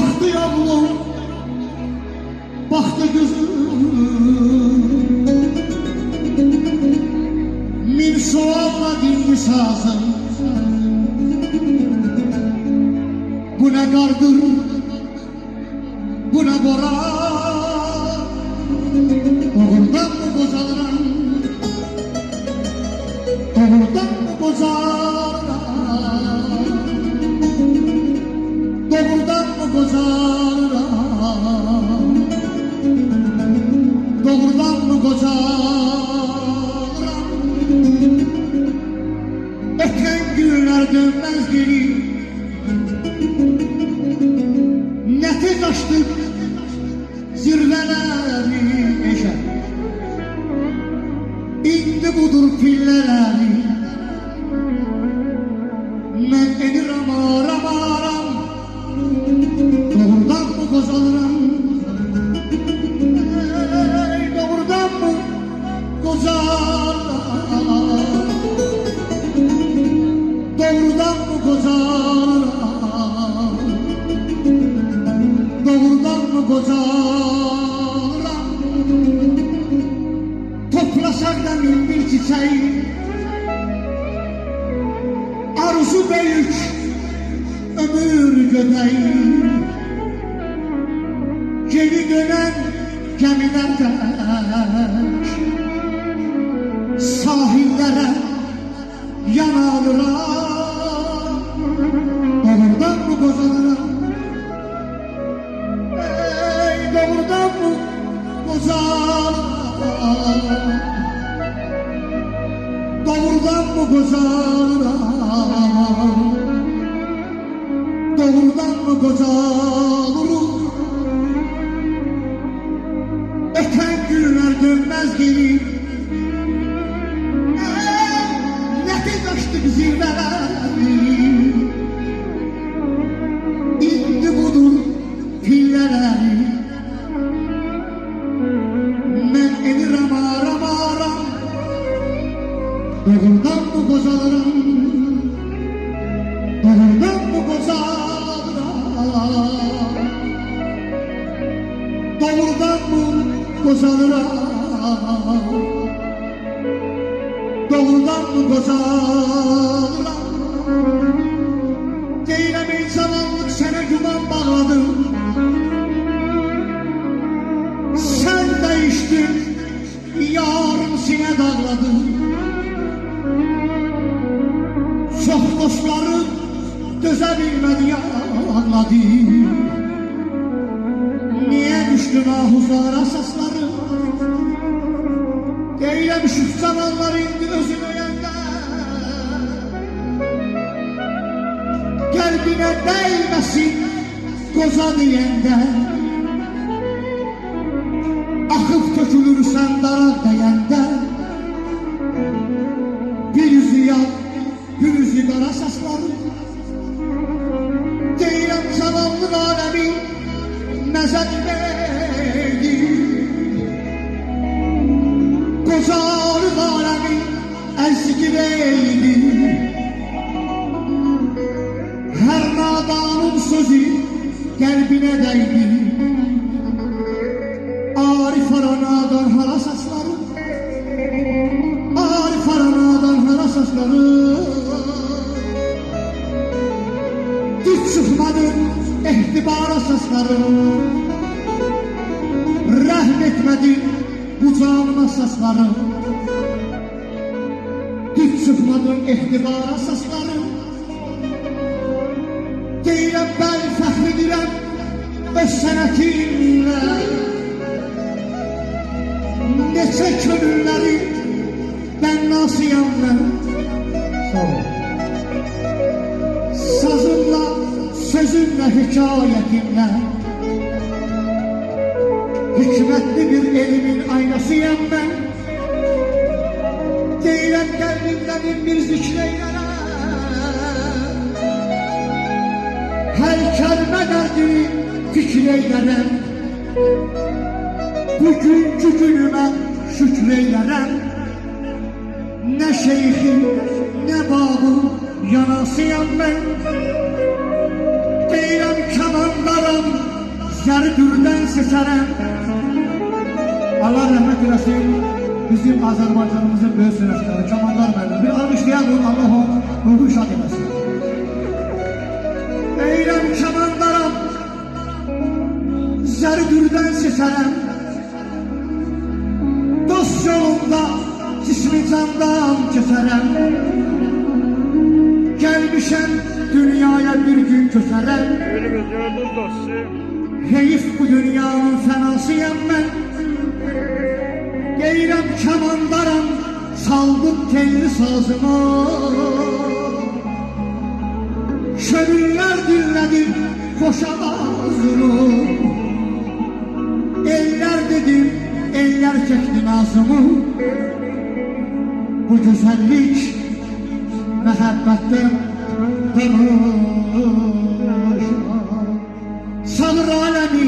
baktı yavrum, baktı gözüm, min sualla dinli sazım. Bu ne kardır, bu ne boran, doğrudan mı bozalıram, doğrudan mı bozalıram, doğrudan mı bozalıram, doğrudan mı bozalıram. Öten günler dönmez geri, ne tez açtık zirveleri eşe. İndi budur pilleri, men eniram aram aram, doğrudan mı kozalıram, doğrudan mı kozalıram, doğrudan mı kozalıram, doğrudan mı kozalıram. Toplasak da min bir çiçeği, arzu büyük, ömür göbeği. Geri dönen gemiler tek, sahillere yanalıram, doğrudan mı kozalıram, doğrudan mı kozalıram, doğrudan mı kozalıram, doğrudan mı kozalıram. Öten günler dönmez geri, ne tez açtık zirveleri, indi budur pilleri, men eniram aram aram, doğrudan mı kozalıram, doğrudan mı kozalıram, doğrudan mı kozalıram, doğrudan mı kozalıram. Deyirəm ey zamanlık sənə güman bağladım, sen değiştin, yarım sinə dağladın. Çox dostları dözə bilmədi, ağladı. Niye düştün ahuzara sasları? Deyirəm şu zamanlar indi özün öyəndə, qəlbinə dəyməsin qoza deyəndə. Axıb tökülürsən daraq deyəndə, bir yüzü yağ, bir yüzü qara sasları. Deyirəm zamanlı aləmi nəzər verdi, qocalıq aləmi əzgi verdi. Hər nadanın sözü qəlbinə dəydi, Arif aranadan hara sasları, Arif aranadan hara sasları. Düz çıkmadı ehtibara sasları, rəhm etmədi bu canıma sasları. Düz çıkmadı ehtibara sasları. Deyirəm ben fəxr edirəm öz sənətimlə, neçə könülləri ben nasıyam mən. Sazımla, sözümlə, hikayətimlə, hikmətli bir elimin aynasıyam mən. Deyirəm qəlbimdən bir zikreylərə, her kəlmə dərdini fikreylərəm. Bugünkü günümə şükreylərəm. Ne şeyhim, ne babım yanasıyam ben. Deyirəm kamanlarım Zərdürdən seçərəm. Allah rəhmət eləsin. Bizim Azərbaycanımızın böyük sənətkarı Kamandar müəllim. Bir alqışlayalım, Allah o ruhu şad eləsin. Eyləm kamandaram, zərdürdən seçərəm. Dost yolunda cismi candan keçərəm. Gəlmişəm dünyaya bir gün köçərəm. Ölümüz gördün dostu. Heyif bu dünyanın fənasıyam mən. Geyrəm kamandaram, saldım telli sazımı. Şönüller dinlədim xoş avazını. Eller dedim, eller çəkdi nazımı. Bu güzellik məhəbbətdən danışma. Salır aləmi